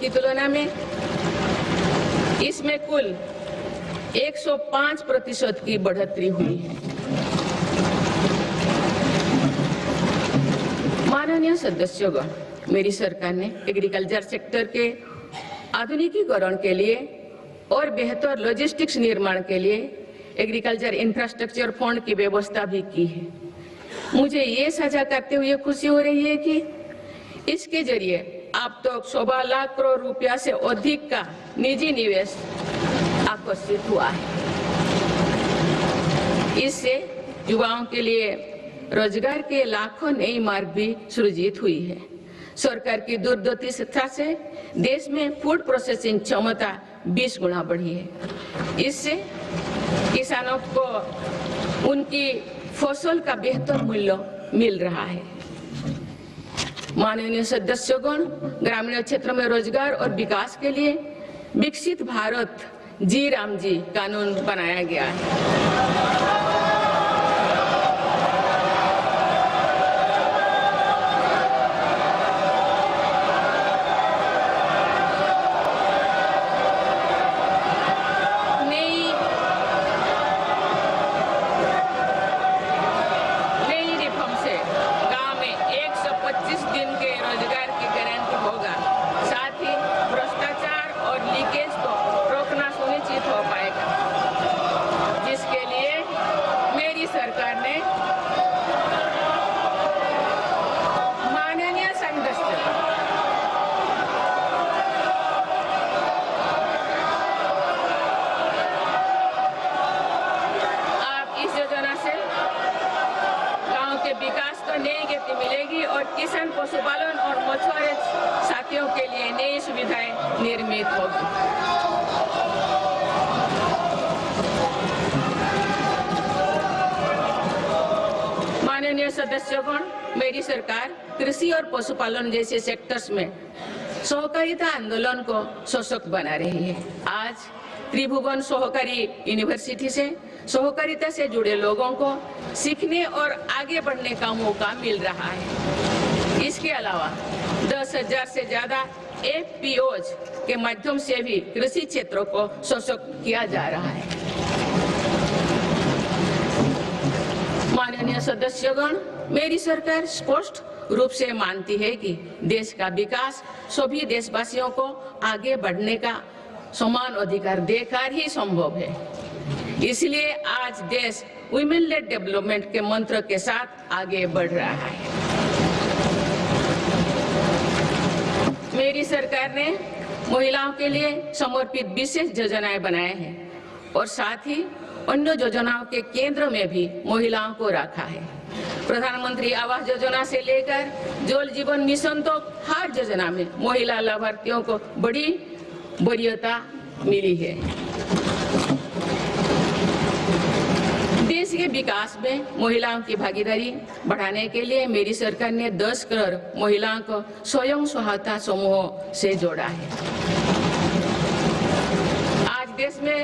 की तुलना में इसमें कुल 105% की बढ़ोतरी हुई है। माननीय सदस्यगण, मेरी सरकार ने एग्रीकल्चर सेक्टर के आधुनिकीकरण के लिए और बेहतर लॉजिस्टिक्स निर्माण के लिए एग्रीकल्चर इंफ्रास्ट्रक्चर फंड की व्यवस्था भी की है। मुझे ये साझा करते हुए खुशी हो रही है कि इसके जरिए अब तक 1.25 लाख करोड़ रुपया से अधिक का निजी निवेश आकर्षित हुआ है। इससे युवाओं के लिए रोजगार के लाखों नए मार्ग भी सृजित हुई है। सरकार की दूरदर्शिता से देश में फूड प्रोसेसिंग क्षमता 20 गुना बढ़ी है। इससे किसानों को उनकी फसल का बेहतर मूल्य मिल रहा है। माननीय सदस्यगण, ग्रामीण क्षेत्र में रोजगार और विकास के लिए विकसित भारत जी राम जी कानून बनाया गया है। मिलेगी और किसान, पशुपालन और मछुआरे साथियों के लिए नई सुविधाएं निर्मित होगी। माननीय सदस्यगण, मेरी सरकार कृषि और पशुपालन जैसे सेक्टर्स में सहकारिता आंदोलन को सशक्त बना रही है। आज त्रिभुवन सहकारी यूनिवर्सिटी से सहकारिता से जुड़े लोगों को सीखने और आगे बढ़ने का मौका मिल रहा है। इसके अलावा 10,000 से ज्यादा FPOs के माध्यम से भी कृषि क्षेत्रों को सशक्त किया जा रहा है। माननीय सदस्यगण, मेरी सरकार स्पष्ट रूप से मानती है कि देश का विकास सभी देशवासियों को आगे बढ़ने का समान अधिकार देकर ही संभव है। इसलिए आज देश वुमेन लेड डेवलपमेंट के मंत्र के साथ आगे बढ़ रहा है। मेरी सरकार ने महिलाओं के लिए समर्पित विशेष योजनाएं बनाए हैं और साथ ही अन्य योजनाओं के केंद्र में भी महिलाओं को रखा है। प्रधानमंत्री आवास योजना से लेकर जल जीवन मिशन तक हर योजना में महिला लाभार्थियों को बड़ी वरीयता मिली है। देश के विकास में महिलाओं की भागीदारी बढ़ाने के लिए मेरी सरकार ने 10 करोड़ महिलाओं को स्वयं सहायता समूहों से जोड़ा है। आज देश में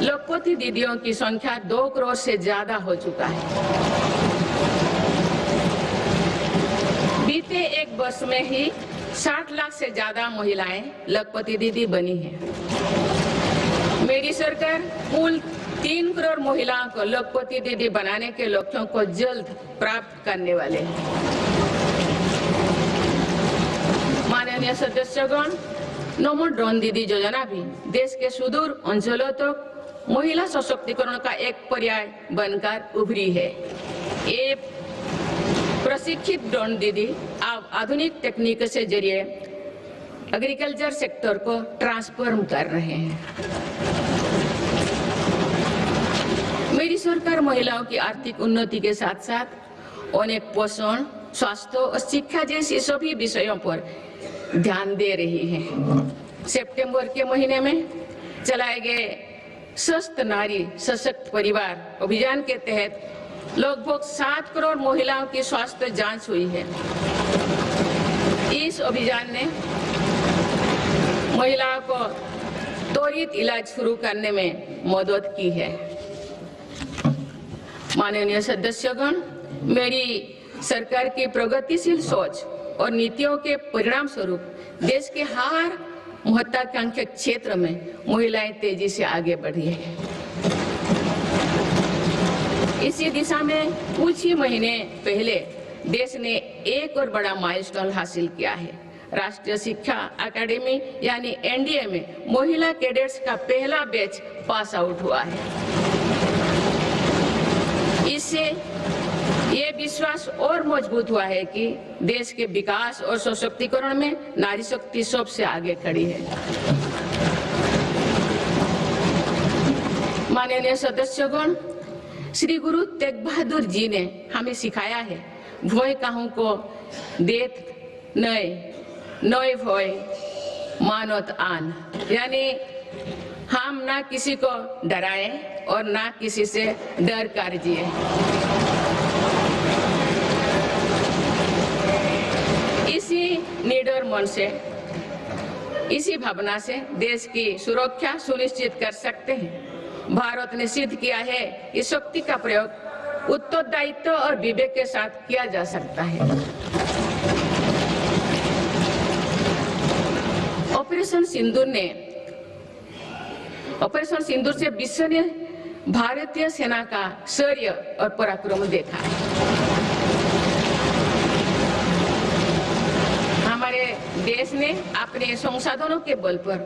लखपति दीदियों की संख्या 2 करोड़ से ज्यादा हो चुका है। बीते एक वर्ष में ही 60 लाख से ज्यादा महिलाएं लखपति दीदी बनी हैं। मेरी सरकार कुल 3 करोड़ महिलाओं को लखपति दीदी बनाने के लक्ष्यों को जल्द प्राप्त करने वाले हैं। माननीय सदस्यगण, नमो ड्रोन दीदी योजना भी देश के सुदूर अंचलों तक महिला सशक्तिकरण का एक पर्याय बनकर उभरी है। ये प्रशिक्षित ड्रोन दीदी अब आधुनिक तकनीक से जरिए एग्रीकल्चर सेक्टर को ट्रांसफॉर्म कर रहे हैं। मेरी सरकार महिलाओं की आर्थिक उन्नति के साथ साथ अनेक पोषण, स्वास्थ्य और शिक्षा जैसी सभी विषयों पर ध्यान दे रही है। सितंबर के महीने में चलाए गए स्वस्थ नारी सशक्त परिवार अभियान के तहत लगभग 7 करोड़ महिलाओं की स्वास्थ्य जांच हुई है। इस अभियान ने महिलाओं को त्वरित इलाज शुरू करने में मदद की है। माननीय सदस्यगण, मेरी सरकार की प्रगतिशील सोच और नीतियों के परिणाम स्वरूप देश के हर महत्वाकांक्षी क्षेत्र में महिलाएं तेजी से आगे बढ़ी है। इसी दिशा में कुछ ही महीने पहले देश ने एक और बड़ा माइलस्टोन हासिल किया है। राष्ट्रीय शिक्षा अकादमी यानी एनडीए में महिला कैडेट्स का पहला बैच पास आउट हुआ है। इससे ये विश्वास और मजबूत हुआ है कि देश के विकास और सशक्तिकरण में नारी शक्ति सबसे आगे खड़ी है। माननीय सदस्यगण, श्री गुरु तेग बहादुर जी ने हमें सिखाया है, भय काहू को देत नय भय मानत आन, यानी हम ना किसी को डराएं और ना किसी से डर कर जिए। इसी निडर मन से, इसी भावना से देश की सुरक्षा सुनिश्चित कर सकते हैं। भारत ने सिद्ध किया है कि शक्ति का प्रयोग उत्तरदायित्व और विवेक के साथ किया जा सकता है। ऑपरेशन सिंदूर से विश्व ने भारतीय सेना का शौर्य और पराक्रम देखा। हमारे देश ने अपने संसाधनों के बल पर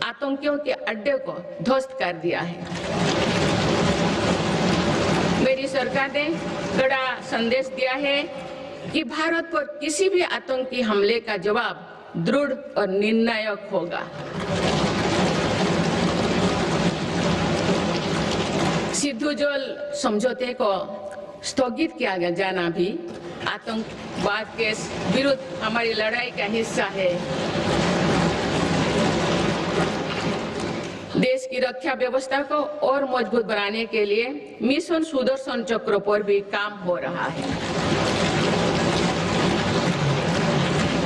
आतंकियों के अड्डे को ध्वस्त कर दिया है। मेरी सरकार ने कड़ा संदेश दिया है कि भारत पर किसी भी आतंकी हमले का जवाब दृढ़ और निर्णायक होगा। सिद्धू जल समझौते को स्थगित किया जाना भी आतंकवाद के विरुद्ध हमारी लड़ाई का हिस्सा है। देश की रक्षा व्यवस्था को और मजबूत बनाने के लिए मिशन सुदर्शन चक्र पर भी काम हो रहा है।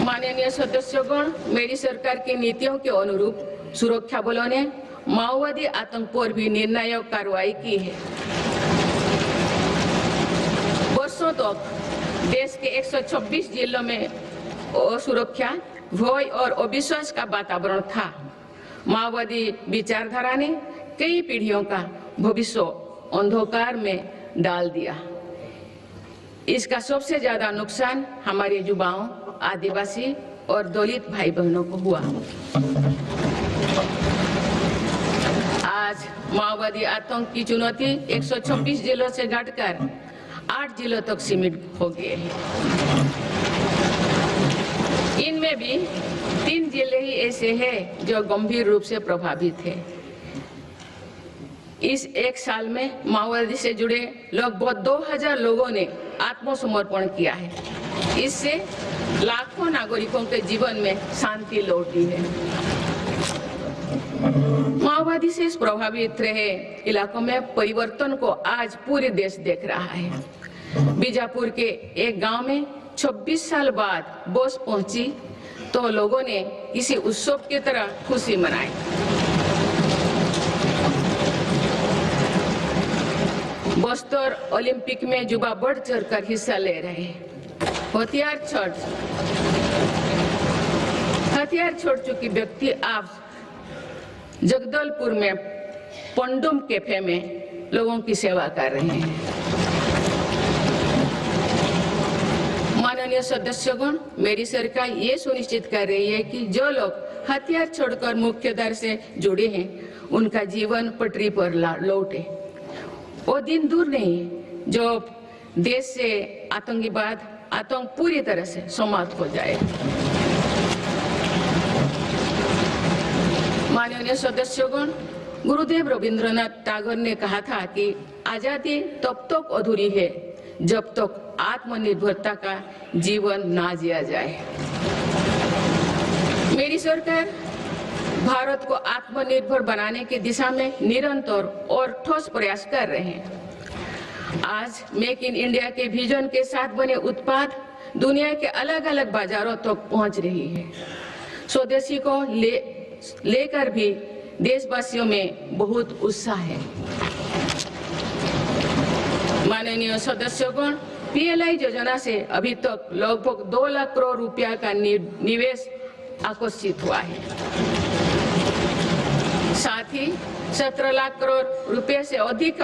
माननीय सदस्यगण, मेरी सरकार की नीतियों के अनुरूप सुरक्षा बलों ने माओवादी आतंक पर भी निर्णायक कार्रवाई की है। वर्षों तक देश के 126 जिलों में असुरक्षा, भय और अविश्वास का वातावरण था। माओवादी विचारधारा ने कई पीढ़ियों का भविष्य अंधकार में डाल दिया। इसका सबसे ज्यादा नुकसान हमारे युवाओं, आदिवासी और दलित भाई बहनों को हुआ। आज माओवादी आतंक की चुनौती 126 जिलों से घटकर 8 जिलों तक सीमित हो गए हैं। इनमें भी 3 जिले ही ऐसे हैं जो गंभीर रूप से प्रभावित है। इस एक साल में माओवादी से जुड़े लगभग 2000 लोगों ने आत्मसमर्पण किया है। इससे लाखों नागरिकों के जीवन में शांति लौटी है। माओवादी से प्रभावित रहे इलाकों में परिवर्तन को आज पूरे देश देख रहा है। बीजापुर के एक गांव में 26 साल बाद बस पहुंची तो लोगों ने किसी उत्सव की तरह खुशी मनाई। बस्तर ओलंपिक में युवा बढ़ चढ़कर हिस्सा ले रहे हैं। हथियार छोड़ चुकी व्यक्ति आज जगदलपुर में पंडुम कैफे में लोगों की सेवा कर रहे हैं। माननीय सदस्यगण, मेरी सरकार ये सुनिश्चित कर रही है कि जो लोग हथियार छोड़कर मुख्यधारा से जुड़े हैं उनका जीवन पटरी पर लौटे। वो दिन दूर नहीं जो देश से आतंक पूरी तरह से समाप्त हो जाए। माननीय सदस्यगण, गुरुदेव रविंद्रनाथ टैगोर ने कहा था कि आजादी तब तक अधूरी है जब तक आत्मनिर्भरता का जीवन ना जिया जाए। मेरी सरकार भारत को आत्मनिर्भर बनाने की दिशा में निरंतर और ठोस प्रयास कर रहे हैं। आज मेक इन इंडिया के विजन के साथ बने उत्पाद दुनिया के अलग अलग बाजारों तक पहुंच रही है। स्वदेशी को लेकर भी देशवासियों में बहुत उत्साह है। माननीय सदस्यगण, पीएलआई योजना से अभी तक लगभग 2 लाख करोड़ रुपया का निवेश आकर्षित हुआ है। ही 17 लाख करोड़ रुपए से अधिक